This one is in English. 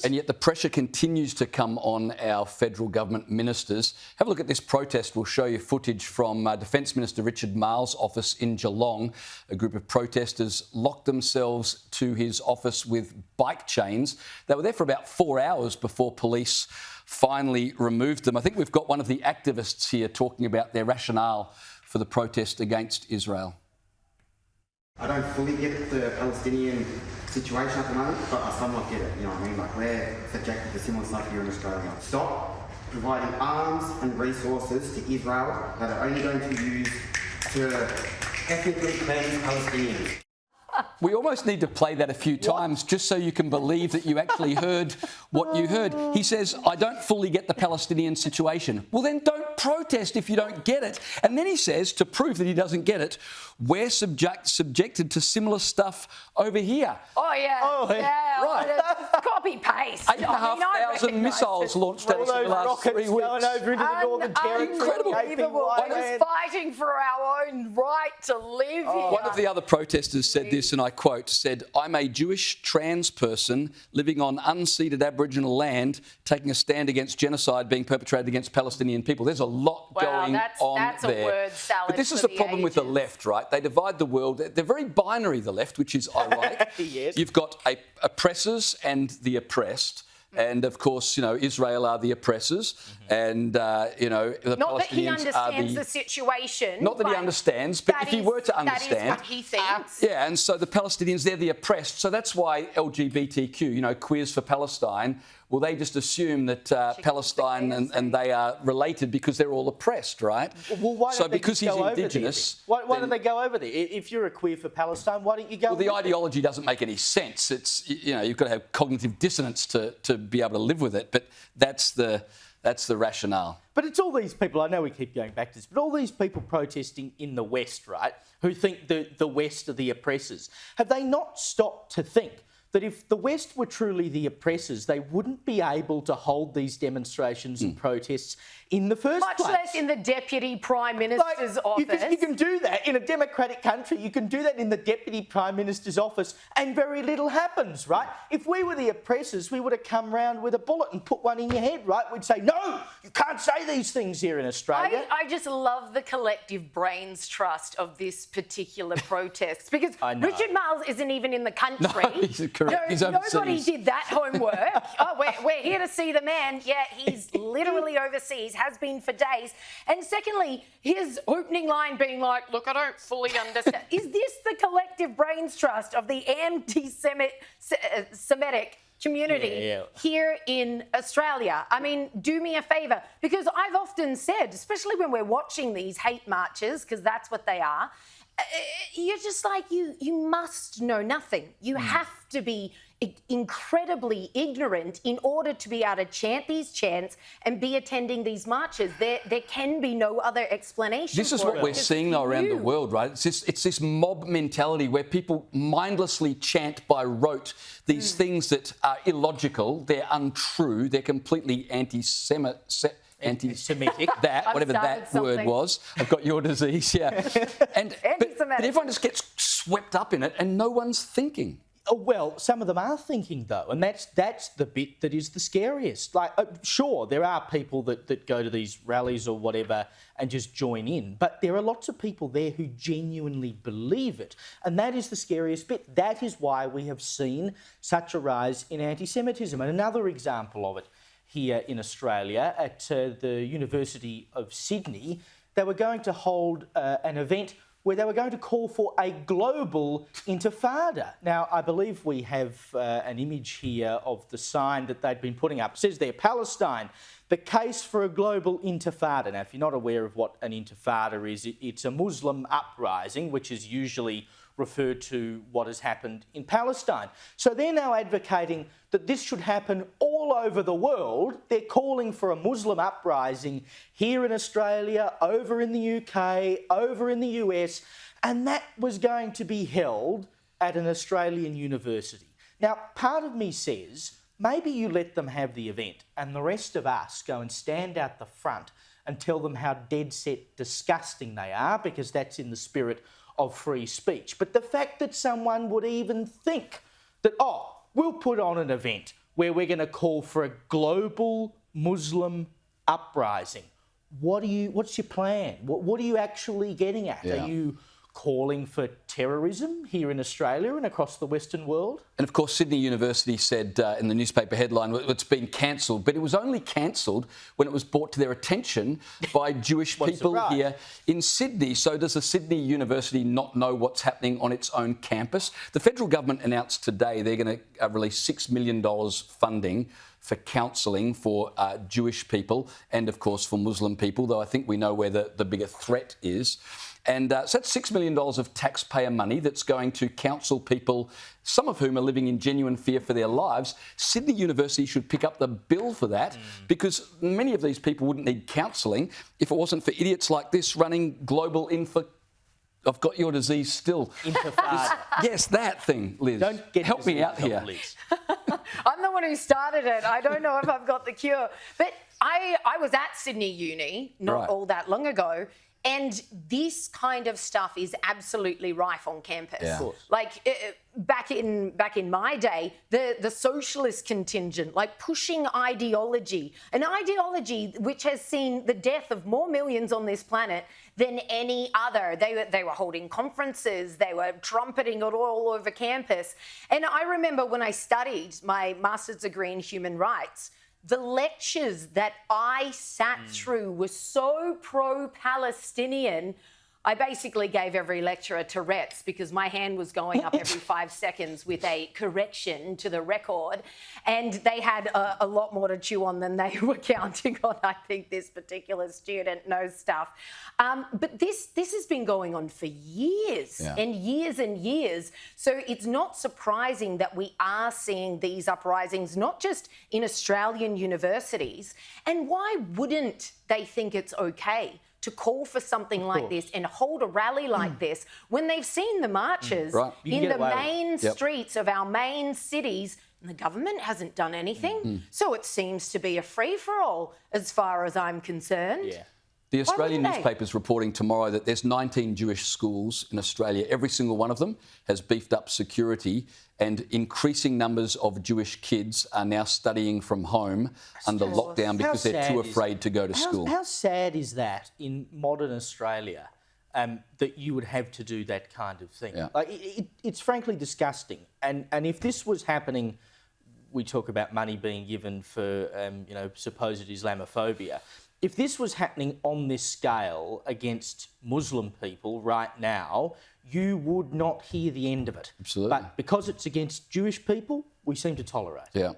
And yet the pressure continues to come on our federal government ministers. Have a look at this protest. We'll show you footage from Defence Minister Richard Marles' office in Geelong. A group of protesters locked themselves to his office with bike chains. They were there for about 4 hours before police finally removed them. I think we've got one of the activists here talking about their rationale for the protest against Israel. I don't fully get the Palestinian situation at the moment, but I somewhat get it, you know what I mean? Like, we're subjected to similar stuff here in Australia. Stop providing arms and resources to Israel that are only going to be used to ethnically cleanse Palestinians. We almost need to play that a few times just so you can believe that you actually heard what you heard. He says, I don't fully get the Palestinian situation. Well, then don't protest if you don't get it. And then he says, to prove that he doesn't get it, we're subjected to similar stuff over here. Oh, yeah. Oh, yeah. Right. Copy-paste. 8,500 missiles launched at us in the last 3 weeks. Going over into the Northern Territory. Incredible. One is fighting for our own right to live here. One of the other protesters said this, and I quote, said, I'm a Jewish trans person living on unceded Aboriginal land, taking a stand against genocide being perpetrated against Palestinian people. There's a lot going on that's there. A word salad. But this is the problem with the left, right? They divide the world. They're very binary, the left, which is ironic. Yes. You've got oppressors and the oppressed. And, of course, you know, Israel are the oppressors and, you know, the Palestinians Palestinians that he understands the situation. Not that he understands, but if he were to understand. That is what he thinks. Yeah, and so the Palestinians, they're the oppressed. So that's why LGBTQ, you know, Queers for Palestine, well, they just assume that Palestine and they are related because they're all oppressed, right? Well, why don't because he's Indigenous... Why don't they go over there? If you're a queer for Palestine, why don't you go over there? Well, the ideology doesn't make any sense. It's, you know, you've got to have cognitive dissonance to be able to live with it, but that's the rationale. But it's all these people, I know we keep going back to this, but all these people protesting in the West, right, who think the West are the oppressors, have they not stopped to think that if the West were truly the oppressors, they wouldn't be able to hold these demonstrations and protests in the first place? Much less in the Deputy Prime Minister's office. You can do that in a democratic country. You can do that in the Deputy Prime Minister's office and very little happens, right? If we were the oppressors, we would have come round with a bullet and put one in your head, right? We'd say, no, you can't say these things here in Australia. I just love the collective brains trust of this particular protest because Richard Marles isn't even in the country. No, he's correct. He's overseas. Nobody did that homework. We're here to see the man. Yeah, he's literally overseas, has been for days. And secondly, his opening line being like, look, I don't fully understand. Is this the collective brains trust of the anti-Semitic community here in Australia? I mean, do me a favour, because I've often said, especially when we're watching these hate marches, because that's what they are, you're just like, you must know nothing. You have to be incredibly ignorant in order to be able to chant these chants and be attending these marches. There can be no other explanation. This is what we're seeing though around the world, right? It's this mob mentality where people mindlessly chant by rote these things that are illogical, they're untrue, they're completely anti-Semitic, whatever that word was. I've got your disease, yeah. But everyone just gets swept up in it and no one's thinking. Well, some of them are thinking, though, and that's the bit that is the scariest. Like, sure, there are people that go to these rallies or whatever and just join in, but there are lots of people there who genuinely believe it, and that is the scariest bit. That is why we have seen such a rise in anti-Semitism. And another example of it here in Australia at the University of Sydney, they were going to hold an event where they were going to call for a global intifada. Now, I believe we have an image here of the sign that they'd been putting up. It says there, Palestine, the case for a global intifada. Now, if you're not aware of what an intifada is, it's a Muslim uprising, which is usually referred to what has happened in Palestine. So they're now advocating that this should happen all over the world. They're calling for a Muslim uprising here in Australia, over in the UK, over in the US, and that was going to be held at an Australian university. Now, part of me says, maybe you let them have the event and the rest of us go and stand out the front and tell them how dead set disgusting they are, because that's in the spirit of free speech. But the fact that someone would even think that, we'll put on an event where we're going to call for a global Muslim uprising. What's your plan? What are you actually getting at? Yeah. Are you calling for terrorism here in Australia and across the Western world? And of course, Sydney University said in the newspaper headline, it's been cancelled, but it was only cancelled when it was brought to their attention by Jewish people here in Sydney. So does the Sydney University not know what's happening on its own campus? The federal government announced today they're going to release $6 million funding for counselling for Jewish people and, of course, for Muslim people, though I think we know where the bigger threat is. And so that's $6 million of taxpayer money that's going to counsel people, some of whom are living in genuine fear for their lives. Sydney University should pick up the bill for that because many of these people wouldn't need counselling if it wasn't for idiots like this running global I've got your disease still. Intifada. Yes, that thing, Liz. Don't get help me out here. Liz. I'm the one who started it. I don't know if I've got the cure. But I was at Sydney Uni not all that long ago, and this kind of stuff is absolutely rife on campus. Yeah. Of course. Like back in my day, the socialist contingent, like pushing ideology, an ideology which has seen the death of more millions on this planet than any other. They were holding conferences, they were trumpeting it all over campus. And I remember when I studied my master's degree in human rights, the lectures that I sat through were so pro-Palestinian. I basically gave every lecturer Tourette's because my hand was going up every 5 seconds with a correction to the record, and they had a lot more to chew on than they were counting on. I think this particular student knows stuff. But this has been going on for years and years and years. So it's not surprising that we are seeing these uprisings, not just in Australian universities. And why wouldn't they think it's okay to call for something like this and hold a rally like this when they've seen the marches in the main streets of our main cities and the government hasn't done anything? So it seems to be a free-for-all as far as I'm concerned. Yeah. The Australian newspaper's reporting tomorrow that there's 19 Jewish schools in Australia. Every single one of them has beefed up security, and increasing numbers of Jewish kids are now studying from home under lockdown because they're too afraid to go to school. How sad is that in modern Australia that you would have to do that kind of thing? Yeah. Like, it's frankly disgusting. And if this was happening, we talk about money being given for supposed Islamophobia. If this was happening on this scale against Muslim people right now, you would not hear the end of it. Absolutely. But because it's against Jewish people, we seem to tolerate it. Yeah.